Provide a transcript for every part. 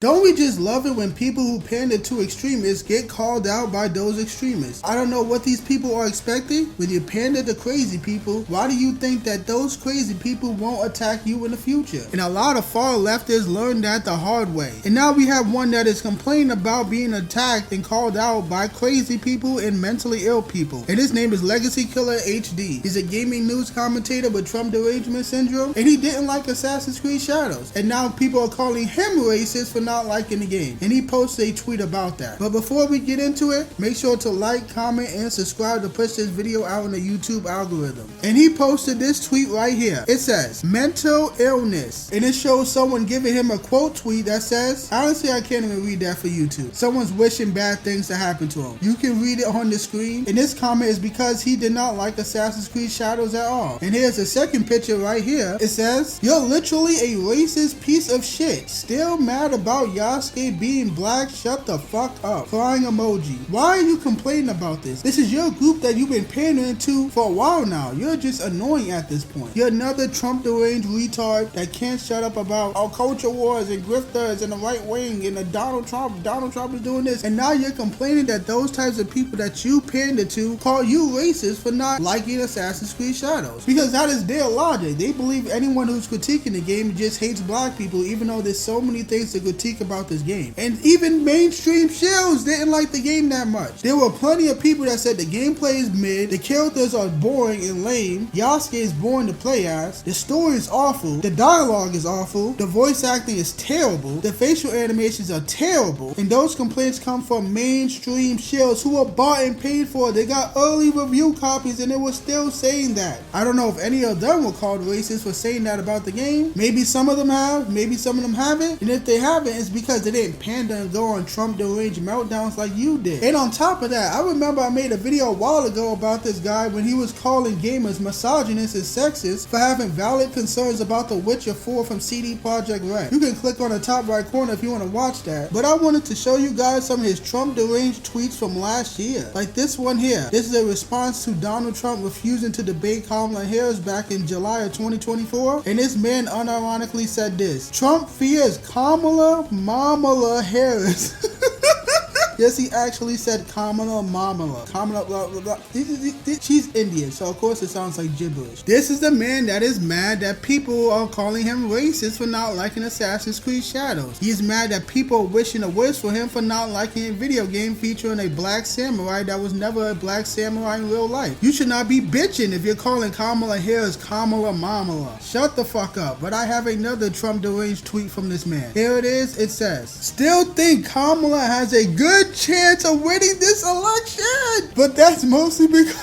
Don't we just love it when people who pander to extremists get called out by those extremists? I don't know what these people are expecting. When you pander to crazy people, why do you think that those crazy people won't attack you in the future? And a lot of far leftists learned that the hard way. And now we have one that is complaining about being attacked and called out by crazy people and mentally ill people. And his name is LegacyKillaHD. He's a gaming news commentator with Trump Derangement Syndrome, and he didn't like Assassin's Creed Shadows. And now people are calling him racist for not liking the game, and he posted a tweet about that. But before we get into it, make sure to like, comment, and subscribe to push this video out in the YouTube algorithm. And he posted this tweet right here. It says, mental illness. And it shows someone giving him a quote tweet that says, honestly, I can't even read that for YouTube. Someone's wishing bad things to happen to him. You can read it on the screen. And this comment is because he did not like Assassin's Creed Shadows at all. And here's a second picture right here. It says, you're literally a racist piece of shit. Still mad about Yasuke being black? Shut the fuck up. Crying emoji. Why are you complaining about this? This is your group that you've been pandering to for a while now. You're just annoying at this point. You're another Trump deranged retard that can't shut up about our culture wars and grifters and the right wing and the Donald Trump is doing this. And now you're complaining that those types of people that you pander to call you racist for not liking Assassin's Creed Shadows. Because that is their logic. They believe anyone who's critiquing the game just hates black people, even though there's so many things to critique about this game. And even mainstream shells didn't like the game that much. There were plenty of people that said the gameplay is mid, the characters are boring and lame, Yasuke is boring to play as, the story is awful, the dialogue is awful, the voice acting is terrible, the facial animations are terrible, and those complaints come from mainstream shells who are bought and paid for. They got early review copies and they were still saying that. I don't know if any of them were called racist for saying that about the game. Maybe some of them have, maybe some of them haven't, and if they haven't, it's because they didn't pander and go on Trump deranged meltdowns like you did. And on top of that, I remember I made a video a while ago about this guy when he was calling gamers misogynist and sexist for having valid concerns about The Witcher 4 from CD Projekt Red. You can click on the top right corner if you want to watch that. But I wanted to show you guys some of his Trump deranged tweets from last year. Like this one here. This is a response to Donald Trump refusing to debate Kamala Harris back in July of 2024. And this man unironically said this: Trump fears Kamala Harris. Yes, he actually said Kamala. Kamala, blah, blah, blah. She's Indian, so of course it sounds like gibberish. This is the man that is mad that people are calling him racist for not liking Assassin's Creed Shadows. He's mad that people are wishing the worst for him for not liking a video game featuring a black samurai that was never a black samurai in real life. You should not be bitching if you're calling Kamala Harris Kamala Mamala. Shut the fuck up. But I have another Trump deranged tweet from this man. Here it is. It says, still think Kamala has a good chance of winning this election, but that's mostly because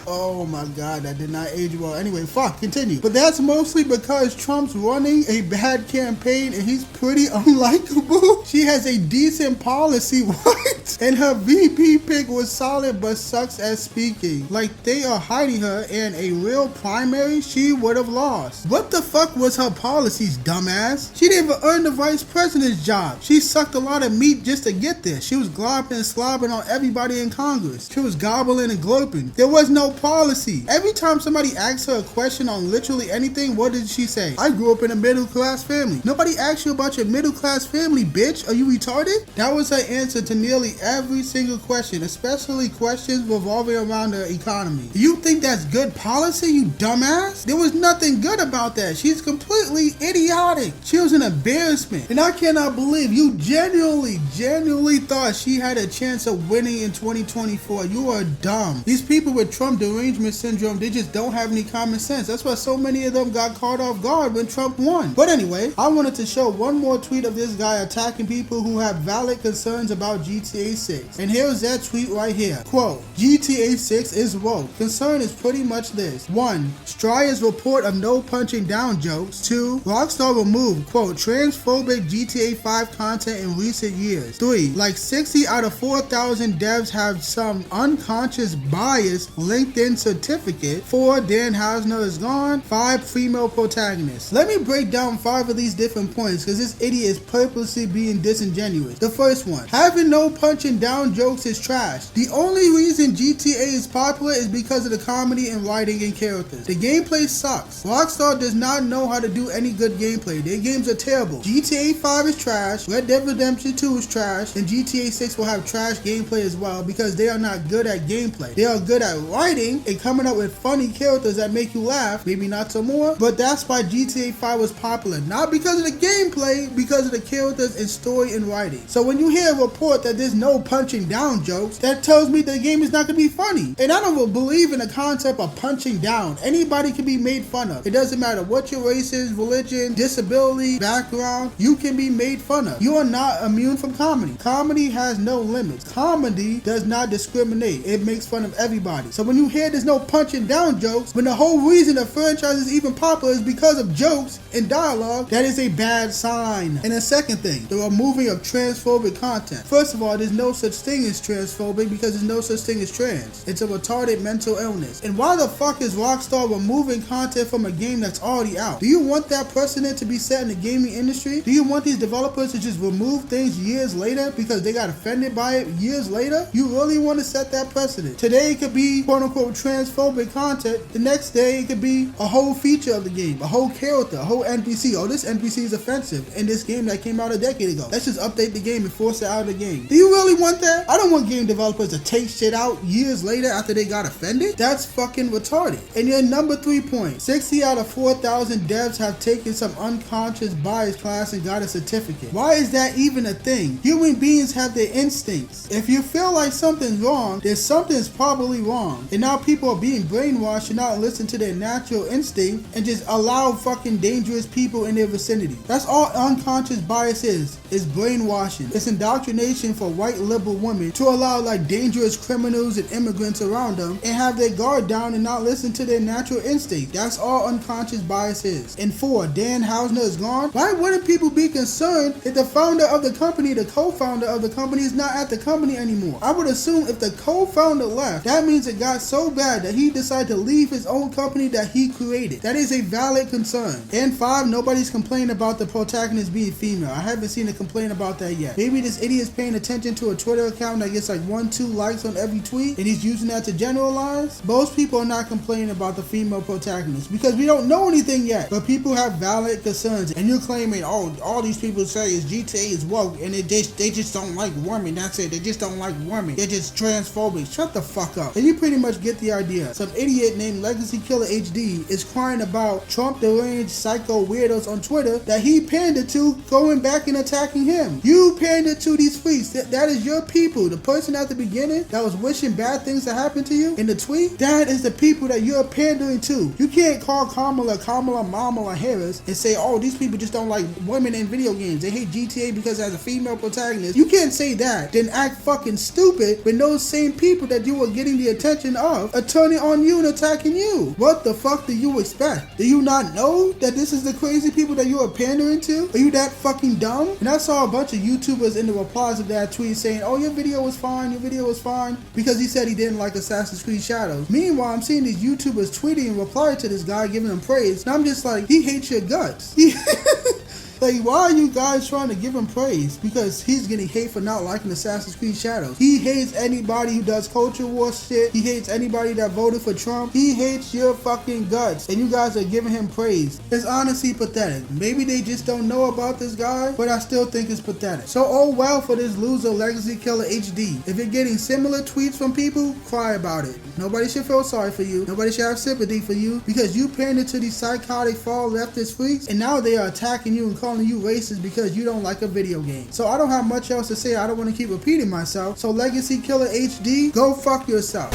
oh my god, that did not age well. Anyway, continue. But that's mostly because Trump's running a bad campaign and he's pretty unlikable. She has a decent policy, what? And her VP pick was solid but sucks at speaking. Like they are hiding her in a real primary she would have lost. What the fuck was her policies, dumbass? She didn't even earn the vice president's job. She sucked a lot of meat just to get there. She was glopping and slobbing on everybody in Congress. She was gobbling and glurping. There was no policy. Every time somebody asks her a question on literally anything, what did she say? I grew up in a middle class family. Nobody asked you about your middle class family, bitch. Are you retarded? That was her answer to nearly every single question, especially questions revolving around the economy. Do you think that's good policy, you dumbass? There was nothing good about that. She's completely idiotic. She was an embarrassment. And I cannot believe you genuinely thought she had a chance of winning in 2024. You are dumb. These people with Trump Derangement Syndrome, they just don't have any common sense. That's why so many of them got caught off guard when Trump won. But anyway, I wanted to show one more tweet of this guy attacking people who have valid concerns about GTA 6. And here's that tweet right here. Quote, GTA 6 is woke. Concern is pretty much this. 1. Stria's report of no punching down jokes. 2. Rockstar removed, quote, transphobic GTA 5 content in recent years. 3. Like 60 out of 4,000 devs have some unconscious bias linked fucking certificate. 4, Dan Hausner is gone. 5, female protagonists. Let me break down 5 of these different points because this idiot is purposely being disingenuous. The first one, having no punching down jokes is trash. The only reason GTA is popular is because of the comedy and writing and characters. The gameplay sucks. Rockstar does not know how to do any good gameplay. Their games are terrible. GTA 5 is trash, Red Dead Redemption 2 is trash, and GTA 6 will have trash gameplay as well because they are not good at gameplay. They are good at writing and coming up with funny characters that make you laugh, maybe not so more, but that's why GTA 5 was popular. Not because of the gameplay, because of the characters and story and writing. So when you hear a report that there's no punching down jokes, that tells me the game is not going to be funny. And I don't believe in the concept of punching down. Anybody can be made fun of. It doesn't matter what your race is, religion, disability, background, you can be made fun of. You are not immune from comedy. Comedy has no limits. Comedy does not discriminate. It makes fun of everybody. So when you hear there's no punching down jokes, when the whole reason the franchise is even popular is because of jokes and dialogue, that is a bad sign. And the second thing, the removing of transphobic content. First of all, there's no such thing as transphobic because there's no such thing as trans. It's a retarded mental illness. And why the fuck is Rockstar removing content from a game that's already out? Do you want that precedent to be set in the gaming industry? Do you want these developers to just remove things years later because they got offended by it years later? You really want to set that precedent? Today it could be quote unquote transphobic content. The next day it could be a whole feature of the game, a whole character, a whole NPC. Oh, this NPC is offensive in this game that came out a decade ago. Let's just update the game and force it out of the game. Do you really want that? I don't want game developers to take shit out years later after they got offended. That's fucking retarded. And your number 3 point, 60 out of 4,000 devs have taken some unconscious bias class and got a certificate. Why is that even a thing? Human beings have their instincts. If you feel like something's wrong, then something's probably wrong. And now people are being brainwashed to not listen to their natural instinct and just allow fucking dangerous people in their vicinity. That's all unconscious bias is brainwashing. It's indoctrination for white liberal women to allow like dangerous criminals and immigrants around them and have their guard down and not listen to their natural instinct. That's all unconscious bias is. And 4, Dan Hausner is gone. Why wouldn't people be concerned if the founder of the company, the co-founder of the company is not at the company anymore? I would assume if the co-founder left, that means it got so bad that he decided to leave his own company that he created. That is a valid concern. And 5, nobody's complaining about the protagonist being female. I haven't seen a complaint about that yet. Maybe this idiot's paying attention to a Twitter account that gets like 1-2 likes on every tweet and he's using that to generalize. Most people are not complaining about the female protagonist because we don't know anything yet, but people have valid concerns. And you're claiming, oh, all these people say is GTA is woke and they just don't like women. That's it. They just don't like women. They're just transphobic. Shut the fuck up. And you pretty much get the idea. Some idiot named LegacyKillaHD is crying about Trump deranged psycho weirdos on Twitter that he pandered to going back and attacking him. You pandered to these freaks. That is your people. The person at the beginning that was wishing bad things to happen to you in the tweet, that is the people that you're pandering to. You can't call Kamala Harris and say, oh, these people just don't like women in video games. They hate GTA because it has a female protagonist. You can't say that, then act fucking stupid when those same people that you were getting the attention of are turning on you and attacking you. What the fuck do you expect? Do you not know that this is the crazy people that you are pandering to? Are you that fucking dumb? And I saw a bunch of YouTubers in the replies of that tweet saying, oh, your video was fine, because he said he didn't like Assassin's Creed Shadows. Meanwhile, I'm seeing these YouTubers tweeting and replying to this guy, giving him praise, and I'm just like, he hates your guts. Like, why are you guys trying to give him praise? Because he's getting hate for not liking Assassin's Creed Shadows. He hates anybody who does culture war shit. He hates anybody that voted for Trump. He hates your fucking guts. And you guys are giving him praise. It's honestly pathetic. Maybe they just don't know about this guy, but I still think it's pathetic. So, oh well for this loser LegacyKillaHD. If you're getting similar tweets from people, cry about it. Nobody should feel sorry for you. Nobody should have sympathy for you because you pandered to these psychotic far leftist freaks and now they are attacking you and calling you racist because you don't like a video game. So I don't have much else to say. I don't want to keep repeating myself. So LegacyKillaHD, go fuck yourself.